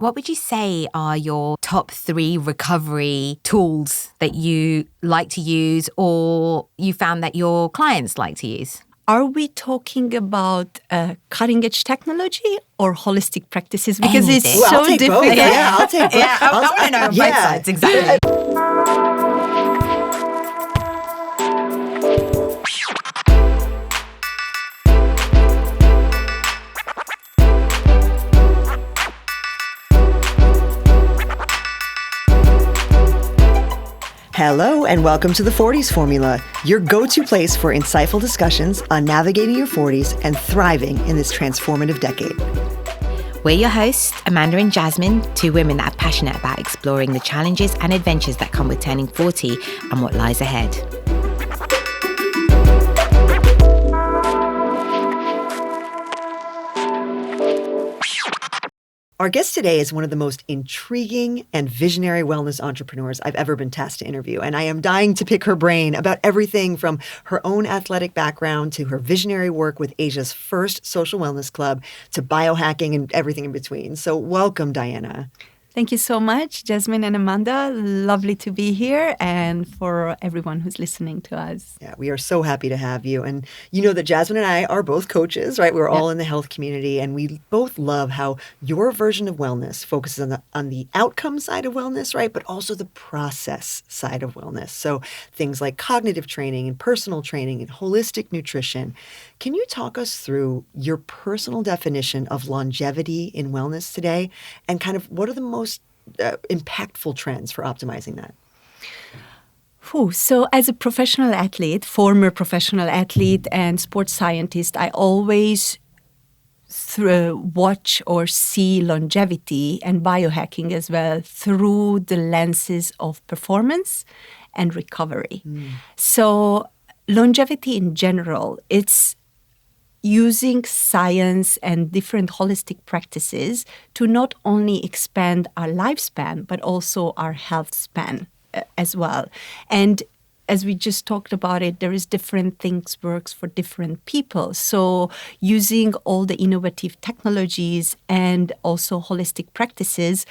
what would you say are your top 3 recovery tools that you like to use or you found that your clients like to use? Are we talking about cutting-edge technology or holistic practices? Because Anything. it's so I'll take difficult. both. Yeah, I'll take both. Yeah, I want to know on both sides, exactly. Hello and welcome to the Forties Formula, your go-to place for insightful discussions on navigating your 40s and thriving in this transformative decade. We're your hosts, Amanda and Jasmine, 2 women that are passionate about exploring the challenges and adventures that come with turning 40 and what lies ahead. Our guest today is one of the most intriguing and visionary wellness entrepreneurs I've ever been tasked to interview, and I am dying to pick her brain about everything from her own athletic background to her visionary work with Asia's first social wellness club to biohacking and everything in between. So welcome, Diana. Thank you so much, Jasmine and Amanda. Lovely to be here and for everyone who's listening to us. Yeah, we are so happy to have you. And you know that Jasmine and I are both coaches, right? We're all in the health community, and we both love how your version of wellness focuses on the outcome side of wellness, right? But also the process side of wellness. So things like cognitive training and personal training and holistic nutrition. Can you talk us through your personal definition of longevity in wellness today and kind of what are the most impactful trends for optimizing that? So as a professional athlete, former professional athlete and sports scientist, I always watch or see longevity and biohacking as well through the lenses of performance and recovery. So longevity in general, it's using science and different holistic practices to not only expand our lifespan, but also our health span as well. And as we just talked about it, there is different things works for different people. So using all the innovative technologies and also holistic practices,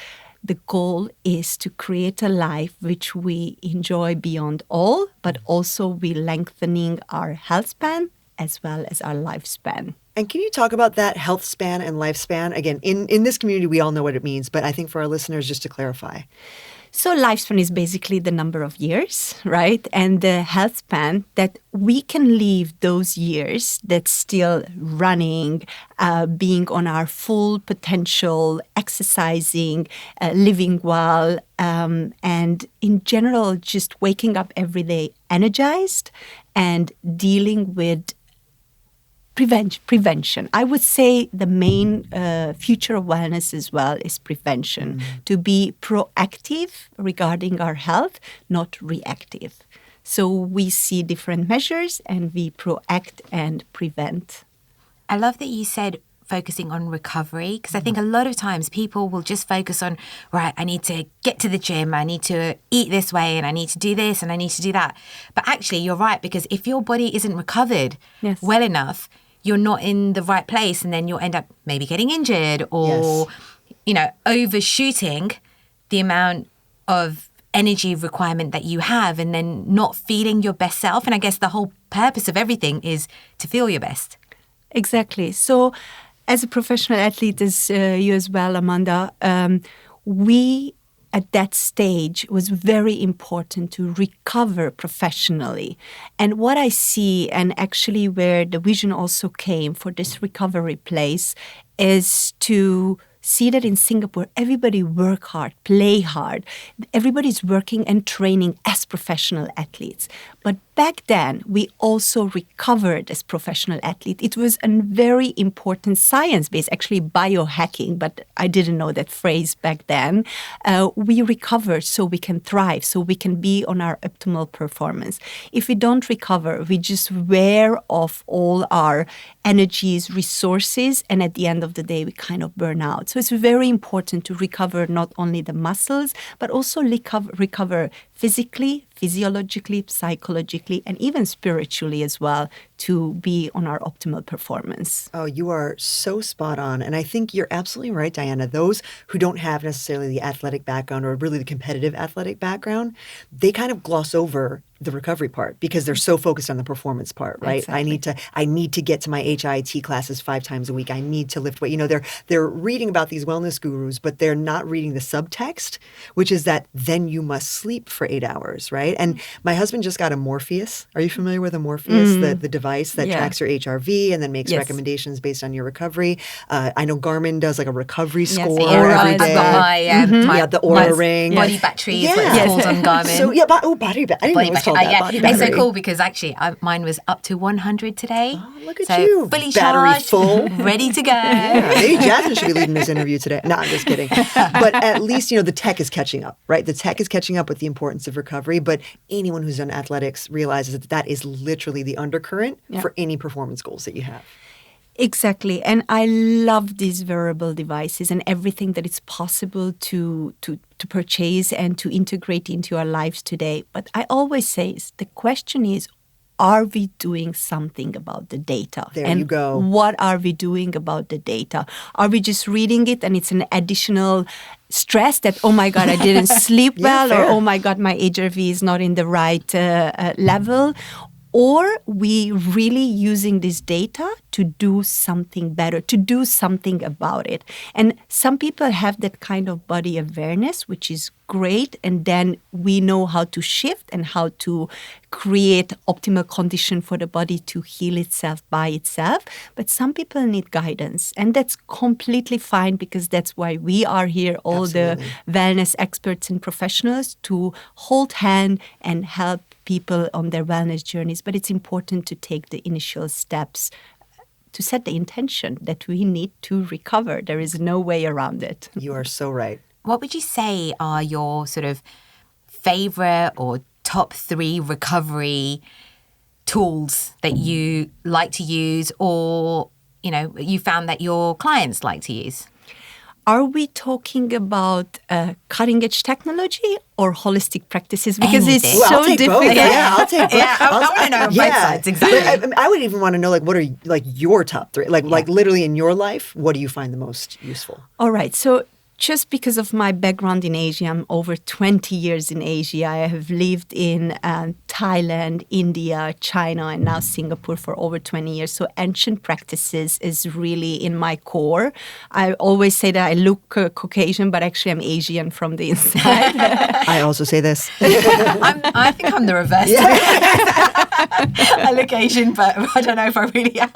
the goal is to create a life which we enjoy beyond all, but also we lengthening our health span as well as our lifespan. And can you talk about that health span and lifespan? Again, in this community, we all know what it means, but I think for our listeners, just to clarify. So lifespan is basically the number of years, right? And the health span that we can live those years that's still running, being on our full potential, exercising, living well, and in general, just waking up every day energized and dealing with prevention. I would say the main future of wellness as well is prevention. To be proactive regarding our health, not reactive. So we see different measures and we proact and prevent. I love that you said focusing on recovery, because I think a lot of times people will just focus on, right, I need to get to the gym, I need to eat this way, and I need to do this, and I need to do that. But actually, you're right, because if your body isn't recovered well enough, you're not in the right place, and then you'll end up maybe getting injured or, overshooting the amount of energy requirement that you have and then not feeling your best self. And I guess the whole purpose of everything is to feel your best. Exactly. So as a professional athlete, as you as well, Amanda, we at that stage was very important to recover professionally. And what I see, and actually where the vision also came for this recovery place, is to see that in Singapore, everybody work hard, play hard. Everybody's working and training as professional athletes. But back then, we also recovered as professional athletes. It was a very important science-based, actually biohacking, but I didn't know that phrase back then. We recover so we can thrive, so we can be on our optimal performance. If we don't recover, we just wear off all our energies, resources, and at the end of the day, we kind of burn out. So it's very important to recover not only the muscles, but also recover physically, physiologically, psychologically, physically and even spiritually as well to be on our optimal performance. Oh, you are so spot on. And I think you're absolutely right, Diana. Those who don't have necessarily the athletic background or really the competitive athletic background, they kind of gloss over the recovery part because they're so focused on the performance part, right? Exactly. I need to get to my HIIT classes 5 times a week. I need to lift weight. You know, they're reading about these wellness gurus, but they're not reading the subtext, which is that then you must sleep for 8 hours, right? And my husband just got a Morpheus. Are you familiar with a Morpheus, the device that tracks your HRV and then makes recommendations based on your recovery? I know Garmin does like a recovery score every day. I've got my the Aura ring. body battery is what it's called on Garmin. So yeah, body battery. I didn't know it was called that. Body battery. It's so cool because actually mine was up to 100 today. Oh, look at you. Fully Battery charged, full. ready to go. Yeah, maybe Jasmine should be leading this interview today. No, I'm just kidding. But at least, you know, the tech is catching up, right? The tech is catching up with the importance of recovery. But anyone who's done athletics realizes that that is literally the undercurrent for any performance goals that you have. Exactly. And I love these wearable devices and everything that it's possible to purchase and to integrate into our lives today. But I always say the question is, are we doing something about the data? There and you go. What are we doing about the data? Are we just reading it and it's an additional stress that, oh my God, I didn't sleep well, fair. or oh my God, my HRV is not in the right level? Or we really using this data to do something better, to do something about it. And some people have that kind of body awareness, which is great. And then we know how to shift and how to create optimal condition for the body to heal itself by itself. But some people need guidance. And that's completely fine because that's why we are here, all the wellness experts and professionals, to hold hand and help people on their wellness journeys. But it's important to take the initial steps to set the intention that we need to recover. There is no way around it. You are so right. What would you say are your sort of favorite or top 3 recovery tools that you like to use, or, you know, you found that your clients like to use? Are we talking about cutting edge technology or holistic practices? Because Anything. it's so I'll take difficult. both. Yeah, I'll take both. Yeah, I want to know both sides, exactly. But I would even want to know, like, what are like your top 3? Like literally in your life, what do you find the most useful? All right. So just because of my background in Asia, I'm over 20 years in Asia. I have lived in Thailand, India, China, and now Singapore for over 20 years. So ancient practices is really in my core. I always say that I look Caucasian, but actually I'm Asian from the inside. I also say this. I think I'm the reverse. I look Asian, but I don't know if I really am.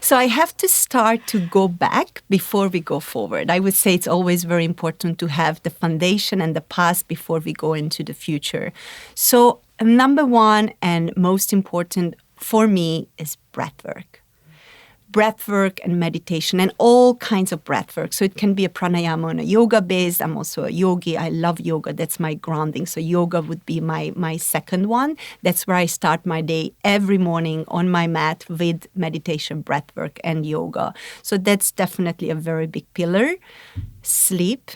So I have to start to go back before we go forward. I would say it's always very important to have the foundation and the past before we go into the future. So number one and most important for me is breath work. Breath work and meditation and all kinds of breath work. So it can be a pranayama and a yoga based. I'm also a yogi. I love yoga. That's my grounding. So yoga would be my second one. That's where I start my day every morning on my mat with meditation, breath work, and yoga. So that's definitely a very big pillar. Sleep,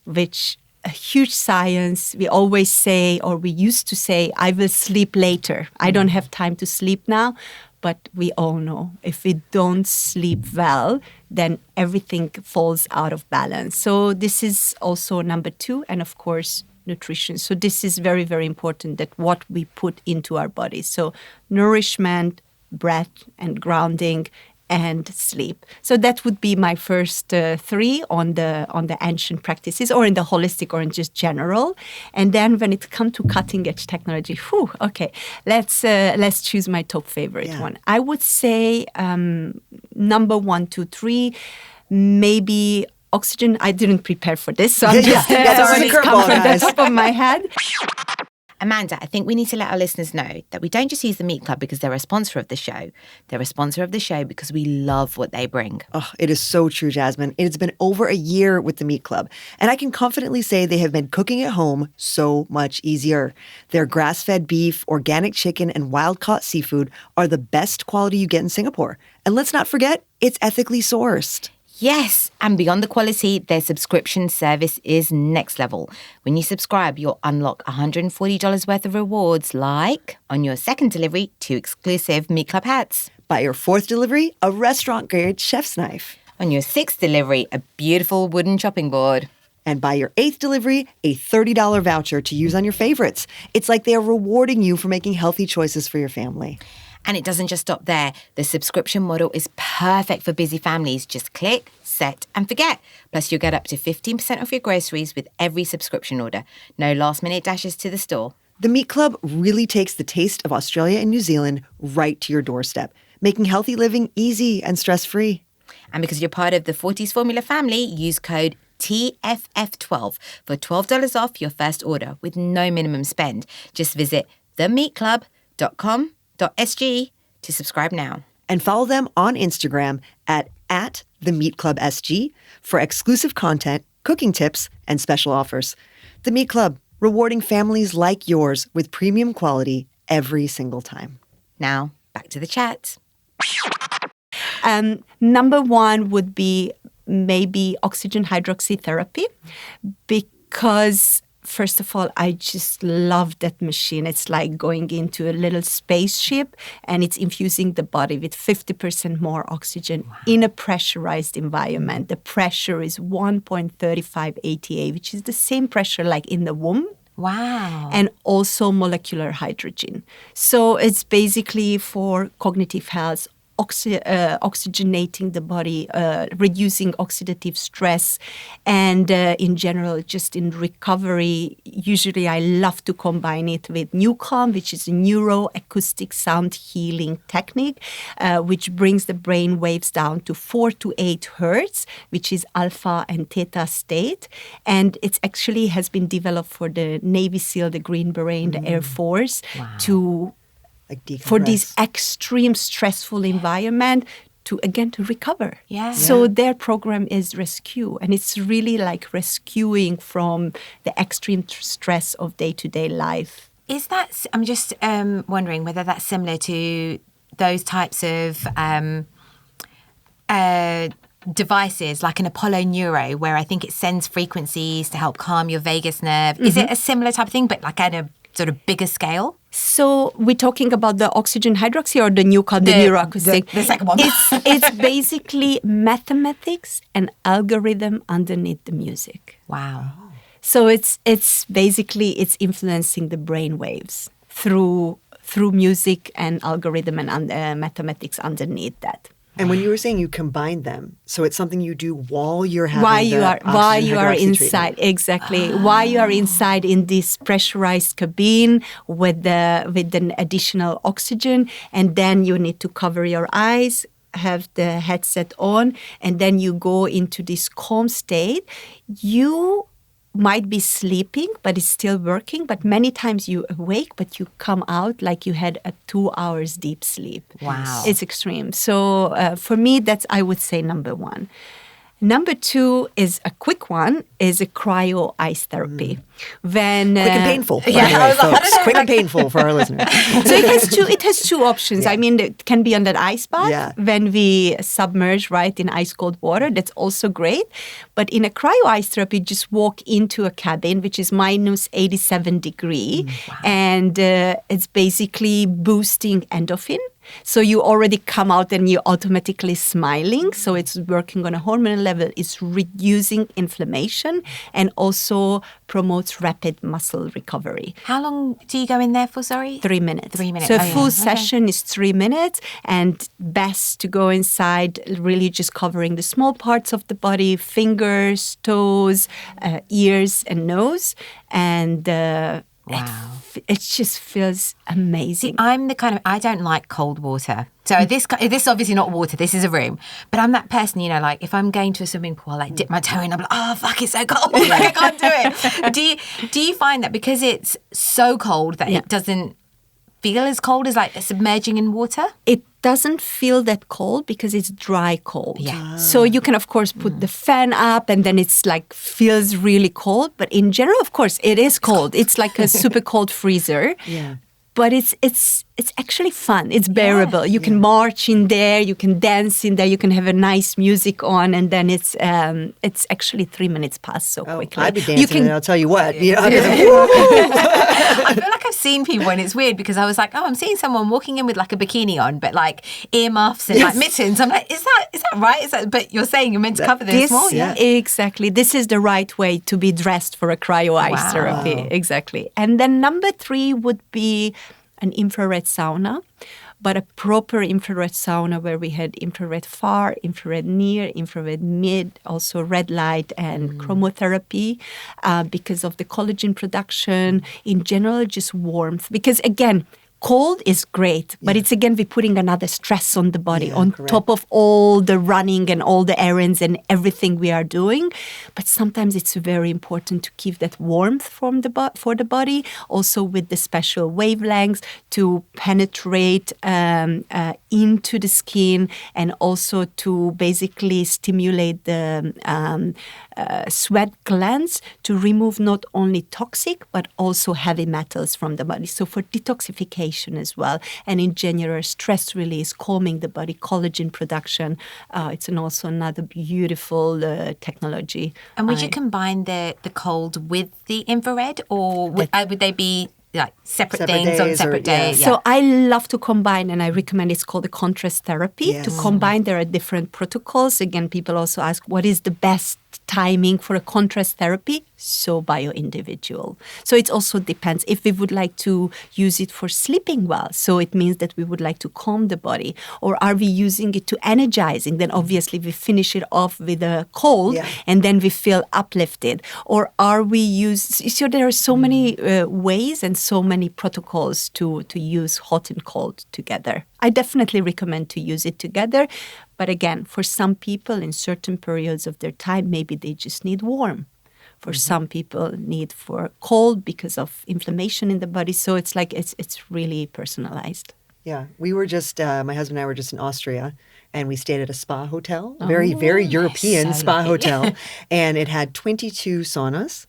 which a huge science. We always say, or we used to say, I will sleep later. I don't have time to sleep now. But we all know if we don't sleep well, then everything falls out of balance. So this is also number 2. And of course, nutrition. So this is very, very important, that what we put into our bodies. So nourishment, breath and grounding, and sleep. So that would be my first 3 on the ancient practices, or in the holistic, or in just general. And then when it comes to cutting edge technology, okay, let's choose my top favorite one. I would say number 1, 2, 3, maybe oxygen. I didn't prepare for this, so I'm just already come from the top of my head. Amanda, I think we need to let our listeners know that we don't just use the Meat Club because they're a sponsor of the show. They're a sponsor of the show because we love what they bring. Oh, it is so true, Jasmine. It's been over a year with the Meat Club, and I can confidently say they have made cooking at home so much easier. Their grass-fed beef, organic chicken, and wild-caught seafood are the best quality you get in Singapore. And let's not forget, it's ethically sourced. Yes, and beyond the quality, their subscription service is next level. When you subscribe, you'll unlock $140 worth of rewards, like on your second delivery, 2 exclusive Meat Club hats. By your 4th delivery, a restaurant-grade chef's knife. On your 6th delivery, a beautiful wooden chopping board. And by your 8th delivery, a $30 voucher to use on your favorites. It's like they are rewarding you for making healthy choices for your family. And it doesn't just stop there. The subscription model is perfect for busy families. Just click, set, and forget. Plus, you'll get up to 15% off your groceries with every subscription order. No last-minute dashes to the store. The Meat Club really takes the taste of Australia and New Zealand right to your doorstep, making healthy living easy and stress-free. And because you're part of the Forties Formula family, use code TFF12 for $12 off your first order with no minimum spend. Just visit themeatclub.com.sg to subscribe now. And follow them on Instagram at @themeatclubsg for exclusive content, cooking tips, and special offers. The Meat Club, rewarding families like yours with premium quality every single time. Now, back to the chat. Number one would be maybe oxygen hydroxytherapy, because first of all, I just love that machine. It's like going into a little spaceship and it's infusing the body with 50% more oxygen in a pressurized environment. The pressure is 1.35 ATA, which is the same pressure like in the womb. Wow. And also molecular hydrogen. So it's basically for cognitive health, oxygenating the body, reducing oxidative stress, and in general, just in recovery. Usually I love to combine it with NeuCalm, which is a neuroacoustic sound healing technique, which brings the brain waves down to 4 to 8 hertz, which is alpha and theta state. And it actually has been developed for the Navy SEAL, the Green Beret, the Air Force to for this extreme stressful environment to recover. Yeah. So their program is rescue, and it's really like rescuing from the extreme stress of day-to-day life. Is that, I'm just wondering whether that's similar to those types of devices like an Apollo Neuro, where I think it sends frequencies to help calm your vagus nerve. Mm-hmm. Is it a similar type of thing, but like at a sort of bigger scale? So we're talking about the oxygen hydroxy or the NeuCalm, the neuroacoustic? The second one. It's basically mathematics and algorithm underneath the music. Wow. So it's basically influencing the brain waves through music and algorithm and mathematics underneath that. And when you were saying you combine them, so it's something you do while you're having while you are inside, treatment. Exactly. While you are inside in this pressurized cabin with an additional oxygen, and then you need to cover your eyes, have the headset on, and then you go into this calm state. You might be sleeping, but it's still working. But many times you awake, but you come out like you had a 2 hours deep sleep. Wow. It's extreme. So for me, that's, I would say, number one. Number two is a quick one, is a cryo ice therapy. When quick and painful, by the way, folks. Quick and painful for our listeners. So it has two options. Yeah. I mean, it can be on that ice bath when we submerge, right, in ice cold water. That's also great. But in a cryo ice therapy, you just walk into a cabin, which is minus 87 degree. Wow. And it's basically boosting endorphin. So you already come out and you're automatically smiling. So it's working on a hormonal level. It's reducing inflammation and also promotes rapid muscle recovery. How long do you go in there for, sorry? 3 minutes. 3 minutes. So a full session is 3 minutes, and best to go inside really just covering the small parts of the body, fingers, toes, ears and nose. And wow. It just feels amazing. See, I'm the kind of, I don't like cold water. So this is obviously not water, this is a room. But I'm that person, you know, like if I'm going to a swimming pool, I like dip my toe in, I'm like, oh, fuck, it's so cold. Like, I can't do it. Do you find that because it's so cold that it doesn't feel as cold as like submerging in water? It doesn't feel that cold because it's dry cold. Yeah. So you can, of course, put the fan up and then it's like feels really cold. But in general, of course, it is cold. It's like a super cold freezer. Yeah. but it's actually fun. It's bearable. You can march in there, you can dance in there, you can have a nice music on, and then it's actually 3 minutes pass so quickly. I'd be dancing, and I'll tell you what. You know, I feel like I've seen people, and it's weird because I was like, I'm seeing someone walking in with like a bikini on, but like earmuffs and like mittens. I'm like, is that right? But you're saying you're meant to cover this more? Yeah, exactly. This is the right way to be dressed for a cryo ice therapy. Exactly. And then number 3 would be an infrared sauna, but a proper infrared sauna where we had infrared far, infrared near, infrared mid, also red light and chromotherapy because of the collagen production. In general, just warmth. Because again, cold is great, but it's again, we're putting another stress on the body on top of all the running and all the errands and everything we are doing. But sometimes it's very important to keep that warmth for the body, also with the special wavelengths to penetrate into the skin and also to basically stimulate the sweat glands to remove not only toxic but also heavy metals from the body. So for detoxification as well, and in general stress release, calming the body, collagen production. It's also another beautiful technology. And would you combine the cold with the infrared, or would they be like separate things on separate days? So I love to combine, and I recommend it's called the contrast therapy. To combine, there are different protocols. Again, people also ask, what is the best timing for a contrast therapy? So bio-individual. So it also depends if we would like to use it for sleeping well. So it means that we would like to calm the body. Or are we using it to energizing? Then obviously we finish it off with a cold and then we feel uplifted. Or are we so there are so many ways and so many protocols to use hot and cold together. I definitely recommend to use it together. But again, for some people in certain periods of their time, maybe they just need warm. For some people, need for cold because of inflammation in the body. So it's like it's really personalized. Yeah, we were just my husband and I were just in Austria, and we stayed at a spa hotel, very European spa hotel, and it had 22 saunas.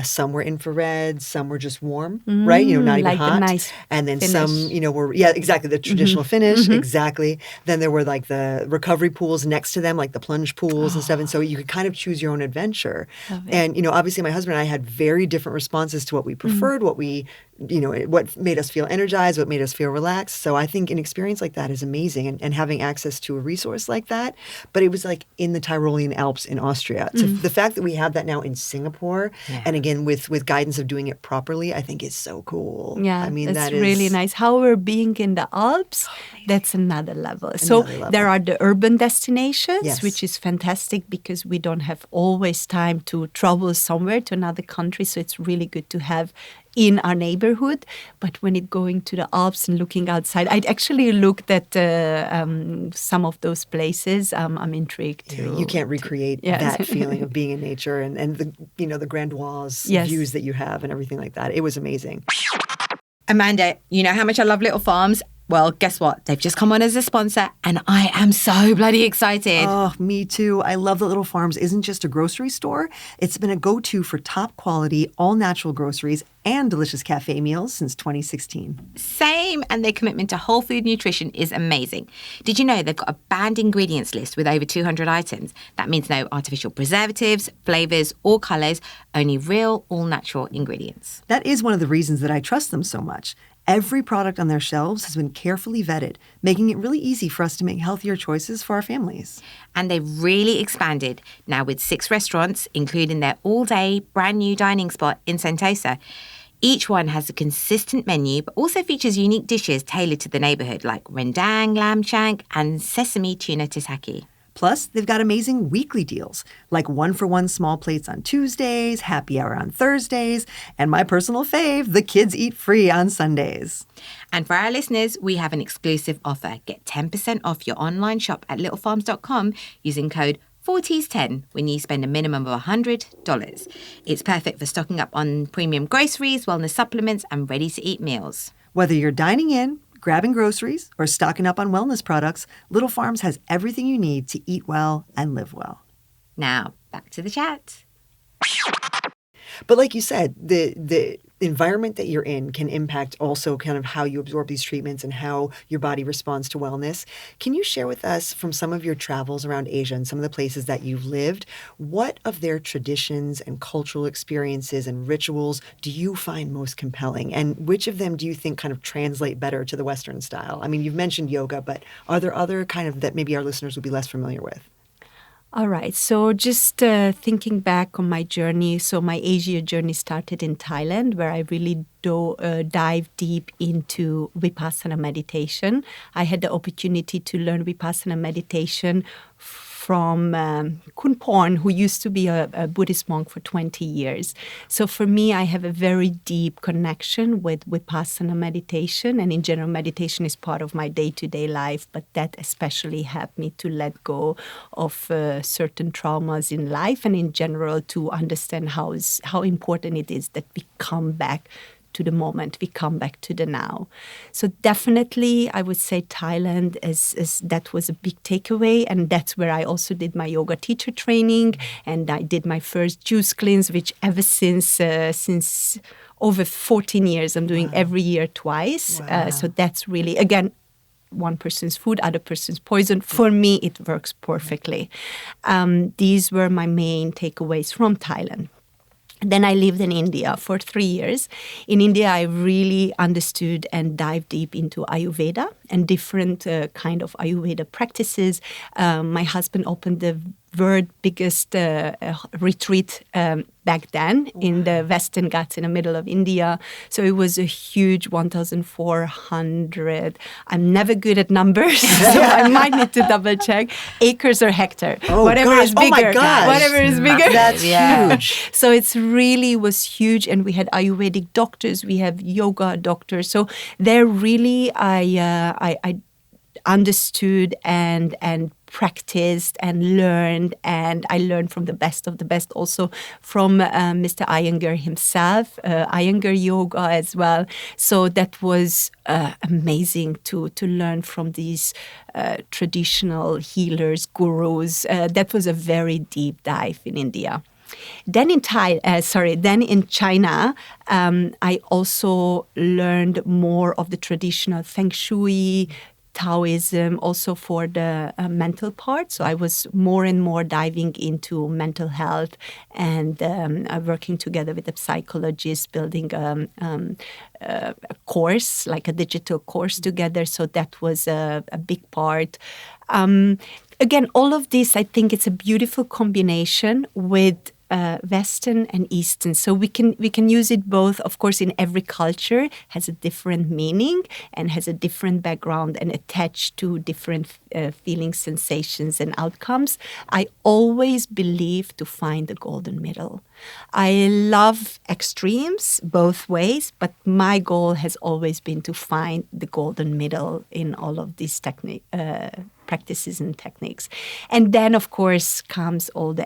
Some were infrared, some were just warm, right? You know, not even like hot. Nice and then finish. some, were exactly the traditional finish, exactly. Then there were like the recovery pools next to them, like the plunge pools and stuff, and so you could kind of choose your own adventure. And obviously, my husband and I had very different responses to what we preferred, what we what made us feel energized, what made us feel relaxed. So I think an experience like that is amazing, and having access to a resource like that. But it was like in the Tyrolean Alps in Austria. So the fact that we have that now in Singapore, and again with guidance of doing it properly, I think is so cool. Yeah, I mean, that's that is really nice. However, being in the Alps, that's another level. So there are the urban destinations, which is fantastic because we don't have always time to travel somewhere to another country. So it's really good to have in our neighborhood. But when it going to the Alps and looking outside, I'd actually looked at some of those places. I'm intrigued too. You can't recreate that feeling of being in nature and the the grandiose views that you have and everything like that. It was amazing. Amanda, you know how much I love Little Farms. Well, guess what? They've just come on as a sponsor, and I am so bloody excited. Oh, me too. I love that Little Farms isn't just a grocery store. It's been a go-to for top quality, all-natural groceries and delicious cafe meals since 2016. Same, and their commitment to whole food nutrition is amazing. Did you know they've got a banned ingredients list with over 200 items? That means no artificial preservatives, flavors, or colors, only real, all-natural ingredients. That is one of the reasons that I trust them so much. Every product on their shelves has been carefully vetted, making it really easy for us to make healthier choices for our families. And they've really expanded, now with 6 restaurants, including their all-day brand new dining spot in Sentosa. Each one has a consistent menu, but also features unique dishes tailored to the neighborhood, like rendang, lamb shank, and sesame tuna tataki. Plus, they've got amazing weekly deals, like 1-for-1 small plates on Tuesdays, happy hour on Thursdays, and my personal fave, the kids eat free on Sundays. And for our listeners, we have an exclusive offer. Get 10% off your online shop at littlefarms.com using code Forties10 when you spend a minimum of $100. It's perfect for stocking up on premium groceries, wellness supplements, and ready-to-eat meals. Whether you're dining in, grabbing groceries, or stocking up on wellness products, Little Farms has everything you need to eat well and live well. Now, back to the chat. But like you said, the environment that you're in can impact also kind of how you absorb these treatments and how your body responds to wellness. Can you share with us from some of your travels around Asia and some of the places that you've lived, what of their traditions and cultural experiences and rituals do you find most compelling? And which of them do you think kind of translate better to the Western style? I mean, you've mentioned yoga, but are there other kind of that maybe our listeners would be less familiar with? All right. So just thinking back on my journey. So my Asia journey started in Thailand, where I really dive deep into Vipassana meditation. I had the opportunity to learn Vipassana meditation from Kun Porn, who used to be a Buddhist monk for 20 years. So for me, I have a very deep connection with Vipassana meditation. And in general, meditation is part of my day-to-day life. But that especially helped me to let go of certain traumas in life and in general to understand how important it is that we come back to the moment, we come back to the now. So definitely, I would say Thailand is that was a big takeaway, and that's where I also did my yoga teacher training, and I did my first juice cleanse, which ever since over 14 years, I'm doing every year twice. Wow. So that's really, again, one person's food, other person's poison. For me, it works perfectly. These were my main takeaways from Thailand. Then I lived in India for 3 years. In India, I really understood and dived deep into Ayurveda and different kind of Ayurveda practices. My husband opened the world biggest retreat back then in the Western Ghats in the middle of India. So it was a huge 1,400. I'm never good at numbers, so I might need to double check. Acres or hectare. Whatever is bigger. Oh my gosh. Whatever is bigger. That's huge. So it's really was huge, and we had Ayurvedic doctors, we have yoga doctors. So there really I understood and practiced and learned, and I learned from the best of the best, also from Mr. Iyengar himself, Iyengar yoga as well. So that was amazing to learn from these traditional healers, gurus. That was a very deep dive in India. Then in China, I also learned more of the traditional Feng Shui, Taoism, also for the mental part. So I was more and more diving into mental health and working together with a psychologist, building a course, like a digital course together. So that was a big part. Again, all of this, I think it's a beautiful combination with Western and Eastern. So we can use it both. Of course, in every culture has a different meaning and has a different background and attached to different feelings, sensations, and outcomes. I always believe to find the golden middle. I love extremes both ways, but my goal has always been to find the golden middle in all of these practices and techniques. And then, of course, comes all the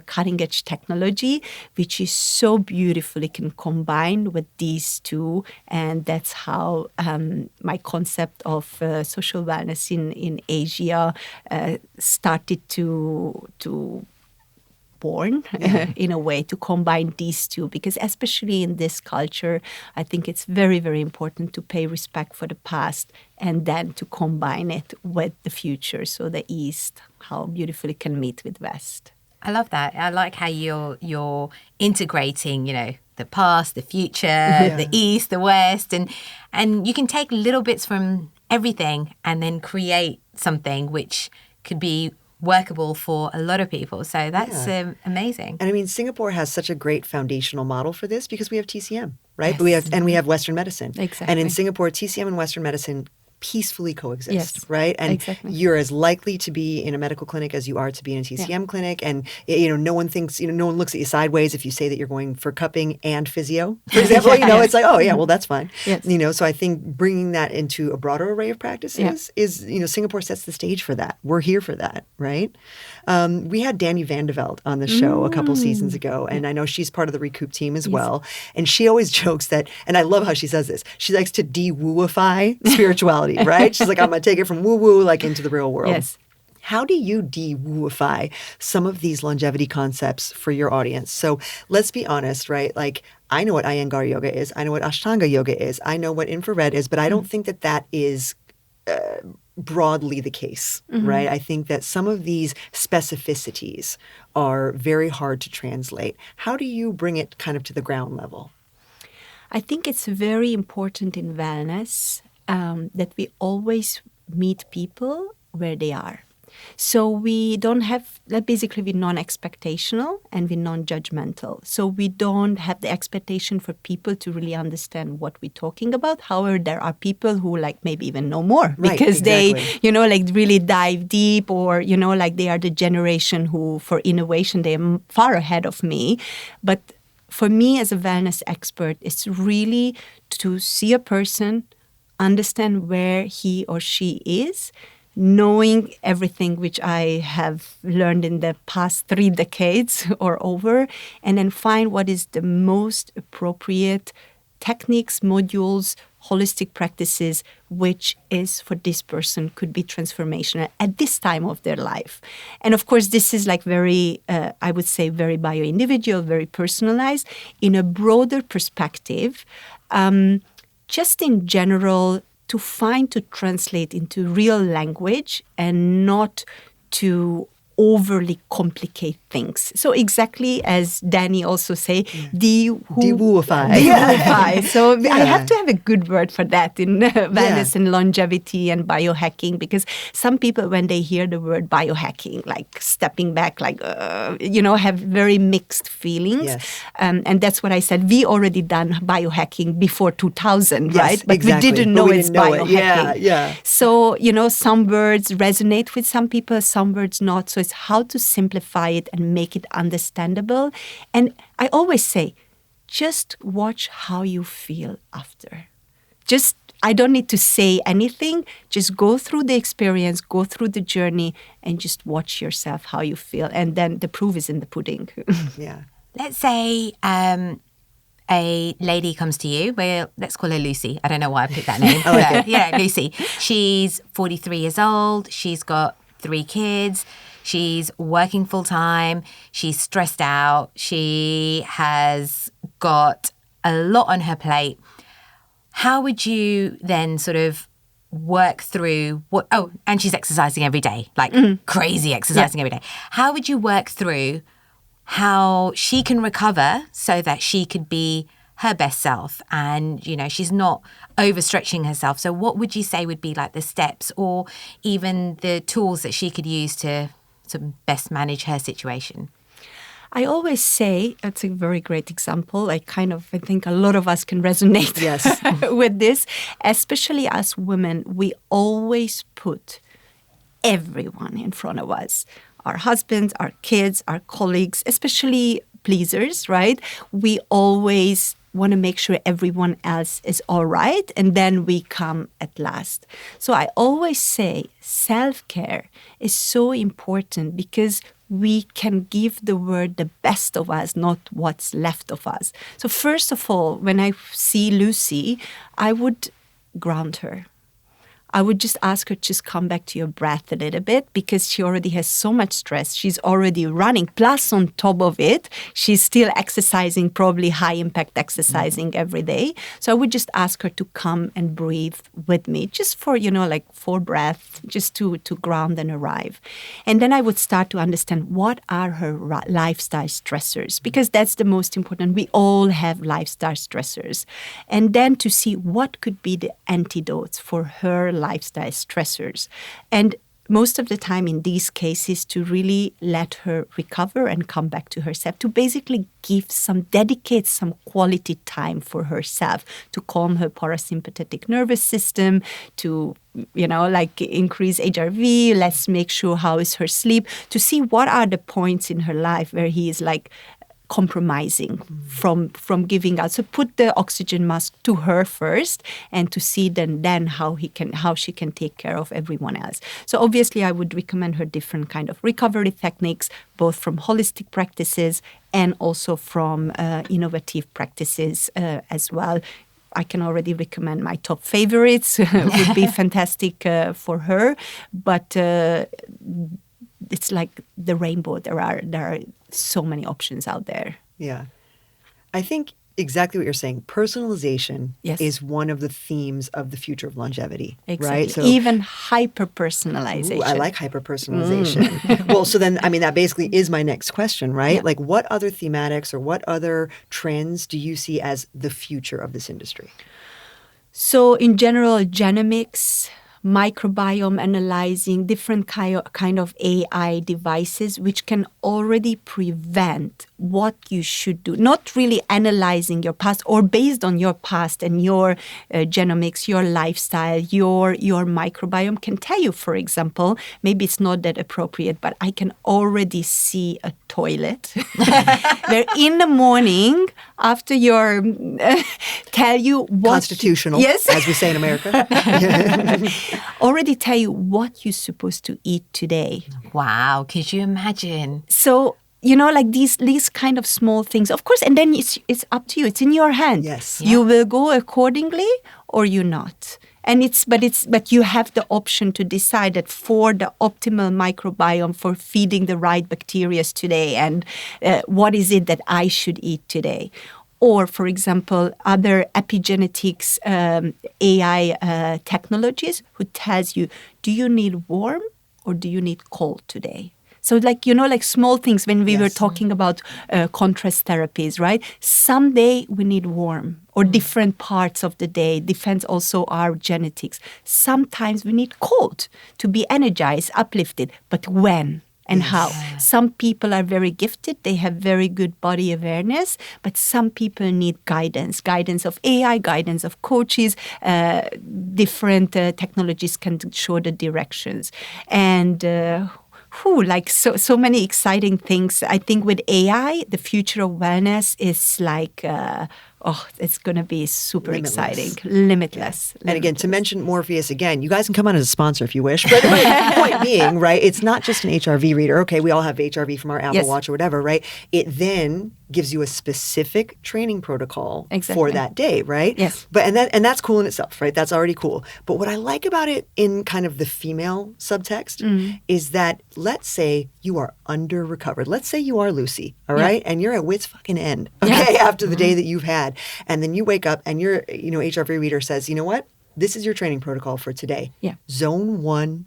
cutting edge technology, which is so beautifully can combine with these two. And that's how my concept of social wellness in Asia started to born in a way, to combine these two, because especially in this culture, I think it's very, very important to pay respect for the past and then to combine it with the future. So the East, how beautifully can meet with West. I love that. I like how you're integrating, the past, the future, the East, the West, and you can take little bits from everything and then create something which could be workable for a lot of people. So that's amazing. And I mean, Singapore has such a great foundational model for this because we have TCM, right? Yes. But we have Western medicine. Exactly. And in Singapore, TCM and Western medicine peacefully coexist, yes, right? And exactly. You're as likely to be in a medical clinic as you are to be in a TCM clinic. And, no one thinks, no one looks at you sideways if you say that you're going for cupping and physio, for example. It's like, oh, yeah, well, that's fine. Yes. So I think bringing that into a broader array of practices is, Singapore sets the stage for that. We're here for that, right? We had Danny Vandeveld on the show a couple seasons ago, and I know she's part of the Recoup team as well. And she always jokes that, and I love how she says this, she likes to de-wooify spirituality, right? She's like, I'm going to take it from woo-woo, like into the real world. Yes. How do you de-wooify some of these longevity concepts for your audience? So let's be honest, right? Like, I know what Iyengar yoga is. I know what Ashtanga yoga is. I know what infrared is, but I don't think that that is broadly the case, right? I think that some of these specificities are very hard to translate. How do you bring it kind of to the ground level? I think it's very important in wellness that we always meet people where they are. So we don't have, basically we're non-expectational and we're non-judgmental. So we don't have the expectation for people to really understand what we're talking about. However, there are people who like maybe even know more because they, like really dive deep, or, like they are the generation who for innovation, they're far ahead of me. But for me as a wellness expert, it's really to see a person, understand where he or she is, knowing everything which I have learned in the past 3 decades or over, and then find what is the most appropriate techniques, modules, holistic practices, which is for this person could be transformational at this time of their life. And of course, this is like very, I would say, very bio-individual, very personalized. In a broader perspective, just in general, to translate into real language and not to overly complicate things. So exactly as Danny also say, de-wooify. De-wooify. So I have to have a good word for that in wellness and longevity and biohacking, because some people, when they hear the word biohacking, like stepping back, like, have very mixed feelings. Yes. And that's what I said. We already done biohacking before 2000, Yes, right? But exactly. we didn't know it's It. biohacking. Yeah. So, some words resonate with some people, some words not. So it's how to simplify it and make it understandable. And I always say, just watch how you feel after. I don't need to say anything. Just go through the experience, go through the journey, and just watch yourself how you feel. And then the proof is in the pudding. Yeah. Let's say a lady comes to you. Well, let's call her Lucy. I don't know why I picked that name. Yeah, Lucy. She's 43 years old. She's got 3 kids. She's working full time. She's stressed out. She has got a lot on her plate. How would you then sort of work through what? Oh, and she's exercising every day, like crazy exercising every day. How would you work through how she can recover so that she could be her best self and, she's not overstretching herself? So what would you say would be like the steps or even the tools that she could use to best manage her situation? I always say, that's a very great example. I think a lot of us can resonate with this. Especially as women, we always put everyone in front of us. Our husbands, our kids, our colleagues, especially pleasers, right? We always want to make sure everyone else is all right, and then we come at last. So I always say self-care is so important because we can give the world the best of us, not what's left of us. So first of all, when I see Lucy, I would ground her. I would just ask her to just come back to your breath a little bit because she already has so much stress. She's already running. Plus, on top of it, she's still exercising, probably high-impact exercising every day. So I would just ask her to come and breathe with me just for, 4 breaths, just to ground and arrive. And then I would start to understand what are her lifestyle stressors, because that's the most important. We all have lifestyle stressors. And then to see what could be the antidotes for her lifestyle stressors. And most of the time in these cases, to really let her recover and come back to herself, to basically dedicate some quality time for herself, to calm her parasympathetic nervous system, to, increase HRV, let's make sure how is her sleep, to see what are the points in her life where he is compromising from giving out. So put the oxygen mask to her first, and to see then how she can take care of everyone else. So obviously I would recommend her different kind of recovery techniques, both from holistic practices and also from innovative practices as well. I can already recommend my top favorites. Would be fantastic for her. But it's like the rainbow. There are so many options out there. Yeah. I think exactly what you're saying. Personalization is one of the themes of the future of longevity, right? So even hyper-personalization. I like hyper-personalization. Well, so then, I mean, that basically is my next question, right? Yeah. Like, what other thematics or what other trends do you see as the future of this industry? So in general, genomics, microbiome analyzing, different kind of AI devices which can already prevent what you should do. Not really analyzing your past or based on your past and your genomics, your lifestyle, your microbiome can tell you, for example, maybe it's not that appropriate, but I can already see a toilet where in the morning after your tell you what... Constitutional, yes, as we say in America. Already tell you what you're supposed to eat today. Wow, could you imagine? So, like these kind of small things, of course, and then it's up to you. It's in your hand. Yes. You will go accordingly or you not. And but you have the option to decide that for the optimal microbiome for feeding the right bacteria today and what is it that I should eat today. Or, for example, other epigenetics AI technologies who tells you, do you need warm or do you need cold today? So like small things when we were talking about contrast therapies, right? Someday we need warm or different parts of the day, depends also our genetics. Sometimes we need cold to be energized, uplifted, but when? And how? Some people are very gifted. They have very good body awareness. But some people need guidance of AI, guidance of coaches. Different technologies can show the directions. And so many exciting things. I think with AI, the future of wellness is like... it's going to be super exciting. Limitless. And again, to mention Morpheus again, you guys can come on as a sponsor if you wish. But point being, right, it's not just an HRV reader. Okay, we all have HRV from our Apple Watch or whatever, right? It then gives you a specific training protocol for that day, right? Yes. But and that's cool in itself, right? That's already cool. But what I like about it in kind of the female subtext is that let's say you are under recovered. Let's say you are Lucy, all right? And you're at wit's fucking end, okay, after the day that you've had. And then you wake up and your HRV reader says, you know what? This is your training protocol for today. Yeah. Zone 1,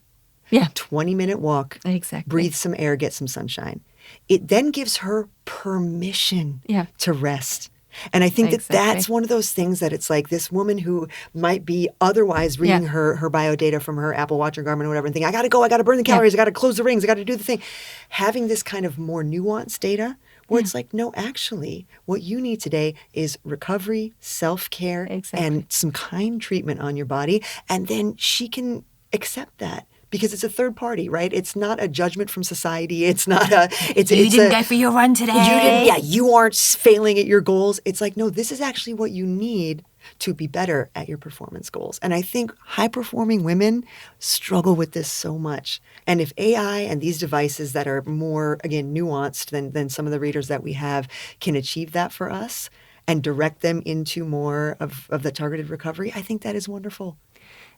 20-minute walk. Exactly. Breathe some air, get some sunshine. It then gives her permission to rest. And I think that's one of those things that it's like this woman who might be otherwise reading her bio data from her Apple Watch or Garmin or whatever and thinking, I got to go, I got to burn the calories, I got to close the rings, I got to do the thing. Having this kind of more nuanced data where it's like, no, actually, what you need today is recovery, self-care, and some kind treatment on your body. And then she can accept that. Because it's a third party, right? It's not a judgment from society. It's not a... You didn't go for your run today. You aren't failing at your goals. It's like, no, this is actually what you need to be better at your performance goals. And I think high-performing women struggle with this so much. And if AI and these devices that are more, again, nuanced than some of the readers that we have can achieve that for us and direct them into more of the targeted recovery, I think that is wonderful.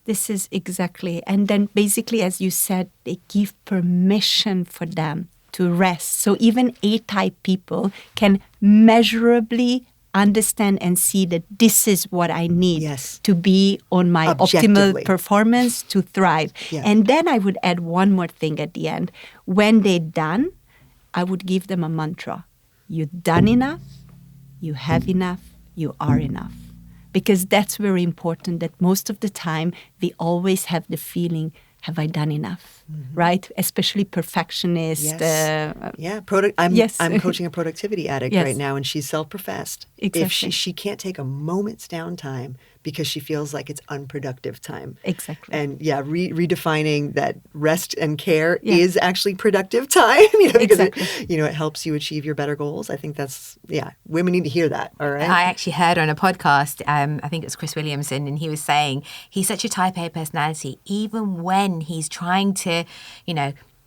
This is exactly. And then basically, as you said, they give permission for them to rest. So even A-type people can measurably understand and see that this is what I need to be on my optimal performance to thrive. Yeah. And then I would add one more thing at the end. When they're done, I would give them a mantra. You've done enough, you have enough, you are enough. Because that's very important that most of the time we always have the feeling, have I done enough, right? Especially perfectionist. I'm coaching a productivity addict right now and she's self-professed. Exactly. If she can't take a moment's downtime because she feels like it's unproductive time. Exactly. And redefining that rest and care is actually productive time, because it helps you achieve your better goals. I think that's, women need to hear that, all right? I actually heard on a podcast, I think it was Chris Williamson, and he was saying he's such a type A personality, even when he's trying to,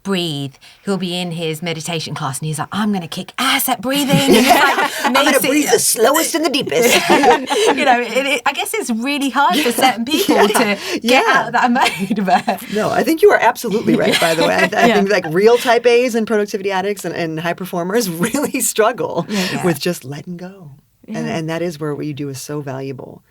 breathe, he'll be in his meditation class and he's like, I'm going to kick ass at breathing. And it's like, I'm going to breathe the slowest and the deepest. I guess it's really hard for certain people to get out of that mode. But No, I think you are absolutely right, by the way. I think like real type A's and productivity addicts and high performers really struggle with just letting go. And that is where what you do is so valuable.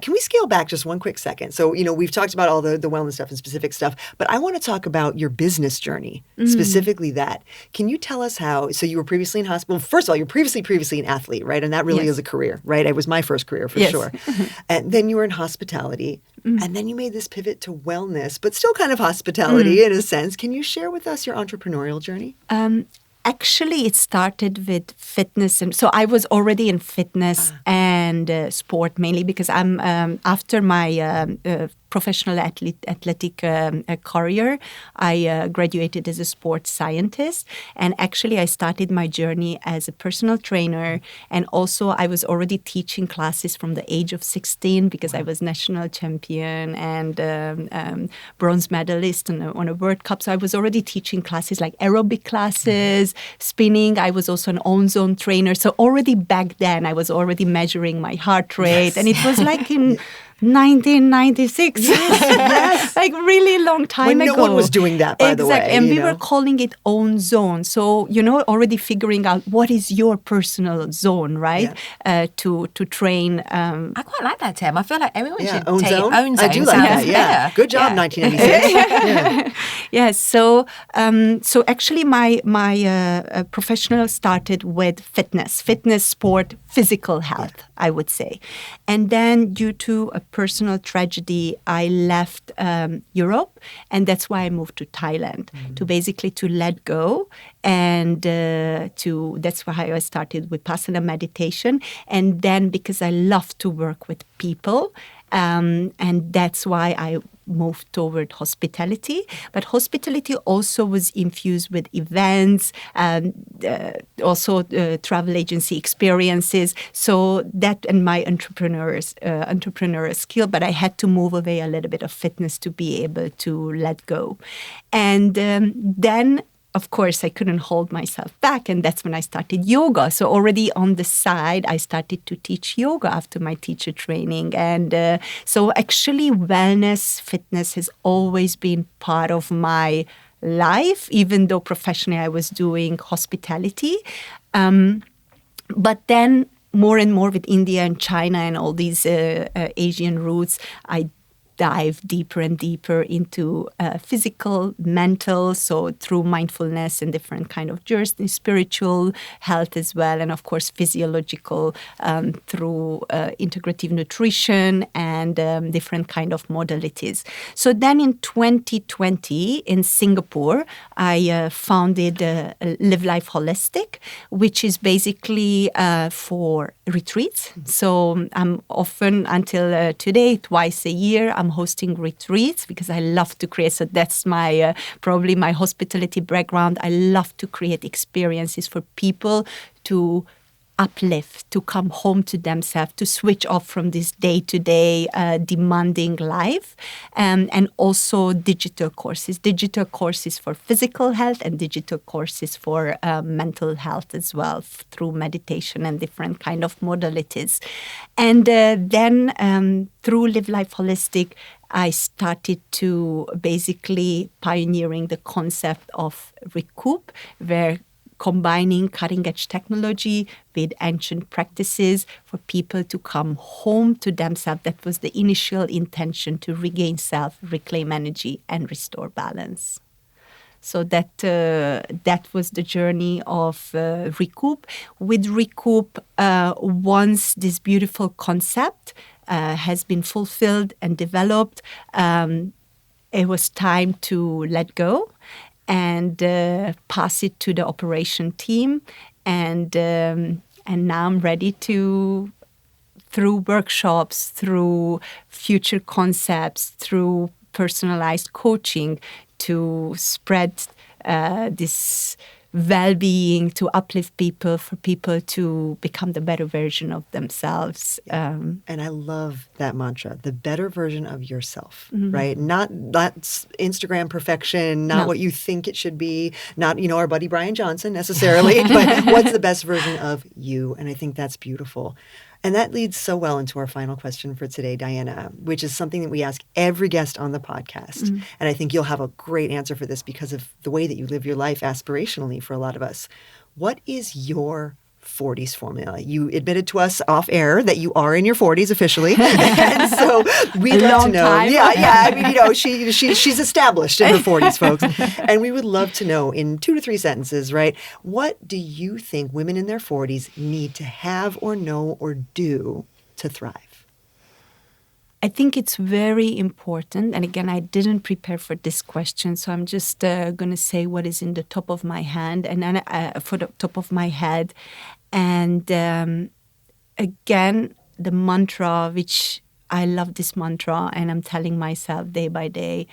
Can we scale back just one quick second? So, we've talked about all the wellness stuff and specific stuff, but I want to talk about your business journey, specifically that. Can you tell us how, so you were previously in hospital. First of all, you're previously an athlete, right? And that really is a career, right? It was my first career for sure. And then you were in hospitality, and then you made this pivot to wellness, but still kind of hospitality in a sense. Can you share with us your entrepreneurial journey? Actually, it started with fitness, and so I was already in fitness and sport mainly because I'm after my professional athletic career, I graduated as a sports scientist, and actually I started my journey as a personal trainer, and also I was already teaching classes from the age of 16 because I was national champion and bronze medalist on a World Cup. So I was already teaching classes like aerobic classes, spinning. I was also an own zone trainer. So already back then I was already measuring my heart rate, and it was like in 1996. Yes. Like really long time ago. When no one was doing that, by the way. And we were calling it own zone. So, already figuring out what is your personal zone, right? To train. I quite like that term. I feel like everyone should own take zone. own zone. I do like that. Yeah. Good job, 1986. Yes. So actually my professional started with fitness, sport, physical health, I would say. And then due to a personal tragedy, I left Europe, and that's why I moved to Thailand to let go, and that's why I started Vipassana meditation. And then because I love to work with people, and that's why I moved toward hospitality. But hospitality also was infused with events, also travel agency experiences. So that and my entrepreneurial skill. But I had to move away a little bit of fitness to be able to let go. And then, of course, I couldn't hold myself back, and that's when I started yoga. So already on the side, I started to teach yoga after my teacher training. And so actually wellness, fitness has always been part of my life, even though professionally I was doing hospitality. But then more and more with India and China and all these Asian roots, I dive deeper and deeper into physical, mental, so through mindfulness and different kind of journeys, spiritual health as well, and of course physiological through integrative nutrition and different kind of modalities. So then in 2020 in Singapore, I founded Live Life Holistic, which is basically for retreats. So I'm often, until today, twice a year, I'm hosting retreats because I love to create. So that's my probably my hospitality background. I love to create experiences for people to uplift, to come home to themselves, to switch off from this day-to-day demanding life, and also digital courses for physical health and digital courses for mental health as well through meditation and different kind of modalities. And then through Live Life Holistic, I started to basically pioneering the concept of recoup, where combining cutting-edge technology with ancient practices for people to come home to themselves. That was the initial intention, to regain self, reclaim energy, and restore balance. So that was the journey of Recoup. With Recoup, once this beautiful concept has been fulfilled and developed, it was time to let go and pass it to the operation team. And now I'm ready to, through workshops, through future concepts, through personalized coaching, to spread this well-being, to uplift people, for people to become the better version of themselves. And I love that mantra, the better version of yourself, right? Not Instagram perfection, not what you think it should be, not, our buddy Brian Johnson necessarily, but what's the best version of you? And I think that's beautiful. And that leads so well into our final question for today, Diana, which is something that we ask every guest on the podcast. And I think you'll have a great answer for this because of the way that you live your life aspirationally for a lot of us. What is your 40s formula? You admitted to us off air that you are in your 40s officially. And so we'd love to know. Time. Yeah. I mean, she's established in her 40s, folks. And we would love to know in 2 to 3 sentences, right? What do you think women in their 40s need to have or know or do to thrive? I think it's very important. And again, I didn't prepare for this question, so I'm just going to say what is in the top of my hand and then for the top of my head. And again, the mantra, which I love this mantra, and I'm telling myself day by day,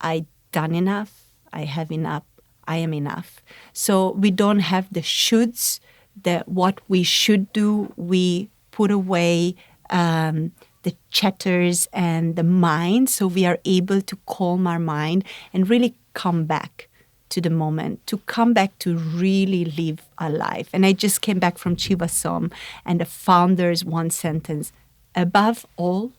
I done enough, I have enough, I am enough. So we don't have the shoulds, what we should do. We put away the chatters and the mind, so we are able to calm our mind and really come back to the moment, to come back to really live our life. And I just came back from Chivasom, and the founder's one sentence, above all,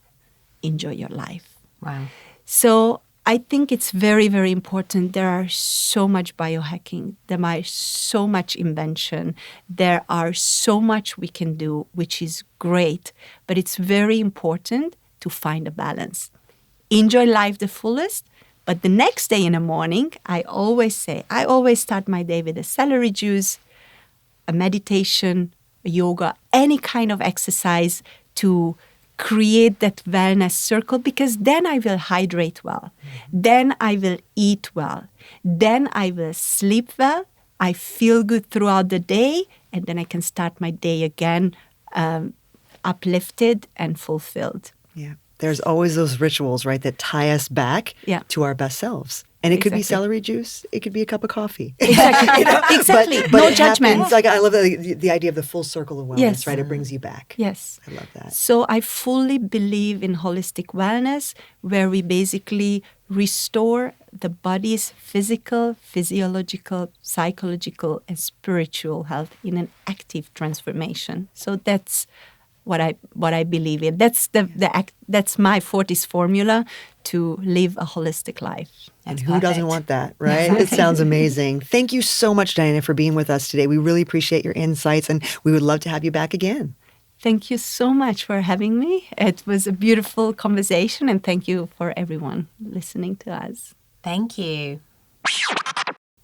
enjoy your life. Wow. So I think it's very, very important. There are so much biohacking. There are so much invention. There are so much we can do, which is great. But it's very important to find a balance. Enjoy life the fullest. But the next day in the morning, I always start my day with a celery juice, a meditation, a yoga, any kind of exercise to create that wellness circle, because then I will hydrate well. Then I will eat well. Then I will sleep well. I feel good throughout the day. And then I can start my day again uplifted and fulfilled. Yeah. There's always those rituals, right, that tie us back to our best selves. And it could be celery juice. It could be a cup of coffee. Exactly. Exactly. But no it judgment. happens, like, I love the idea of the full circle of wellness, right? It brings you back. Yes. I love that. So I fully believe in holistic wellness, where we basically restore the body's physical, physiological, psychological, and spiritual health in an active transformation. So that's what I believe in. That's that's my 40s formula to live a holistic life. And who doesn't want that, right? It sounds amazing. Thank you so much, Diana, for being with us today. We really appreciate your insights, and we would love to have you back again. Thank you so much for having me. It was a beautiful conversation, and thank you for everyone listening to us. Thank you.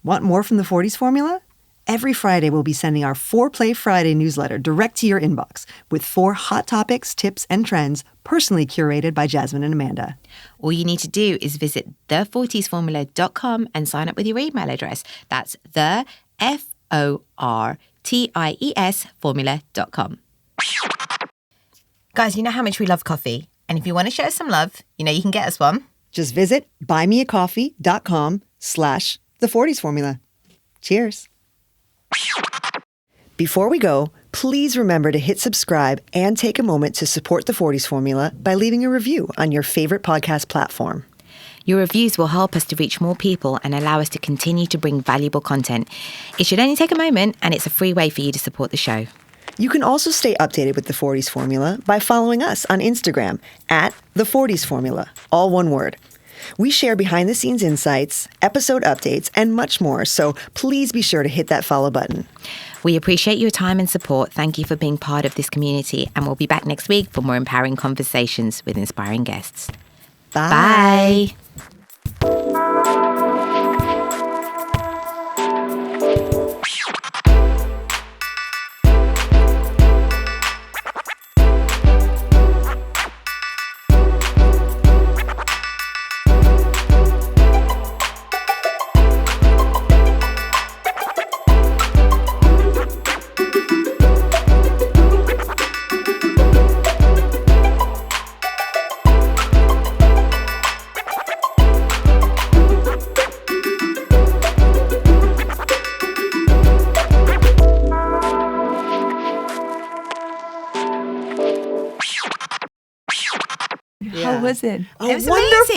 Want more from the 40s Formula? Every Friday, we'll be sending our Foreplay Friday newsletter direct to your inbox with 4 hot topics, tips, and trends personally curated by Jasmine and Amanda. All you need to do is visit thefortiesformula.com and sign up with your email address. That's the FORTIES formula.com. Guys, you know how much we love coffee. And if you want to show us some love, you can get us one. Just visit buymeacoffee.com/the40s Formula. Cheers. Before we go, please remember to hit subscribe and take a moment to support the 40s Formula by leaving a review on your favorite podcast platform. Your reviews will help us to reach more people and allow us to continue to bring valuable content. It should only take a moment, and it's a free way for you to support the show. You can also stay updated with the 40s Formula by following us on Instagram at the 40s Formula, all one word. We share behind-the-scenes insights, episode updates, and much more, so please be sure to hit that follow button. We appreciate your time and support. Thank you for being part of this community, and we'll be back next week for more empowering conversations with inspiring guests. Bye. was it? Oh, It was wonderful.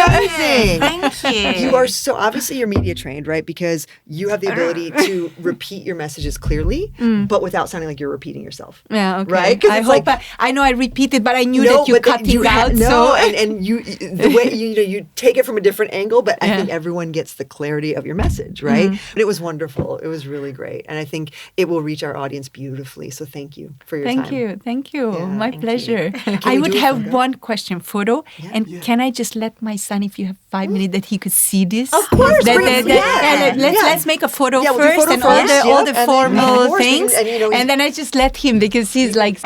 amazing. Amazing. Thank you. You are so obviously you're media trained, right? Because you have the ability to repeat your messages clearly, but without sounding like you're repeating yourself. Yeah, okay. Right? 'Cause I it's hope like- I know I repeated, but I knew that you cut it out. So and you the way you take it from a different angle, but I think everyone gets the clarity of your message, right? But it was wonderful. It was really great, and I think it will reach our audience beautifully. So thank you for your time. Thank you. Yeah, My thank pleasure. Can I we would do a have photo? one question, photo, and can I just let my son, if you have 5 minutes, that he could see this? Of course, bring it. Let's make a photo Yeah, we'll do first, photo and first, all the and then, of formal course, we can- things, and, you know, and then I just let him because he's like.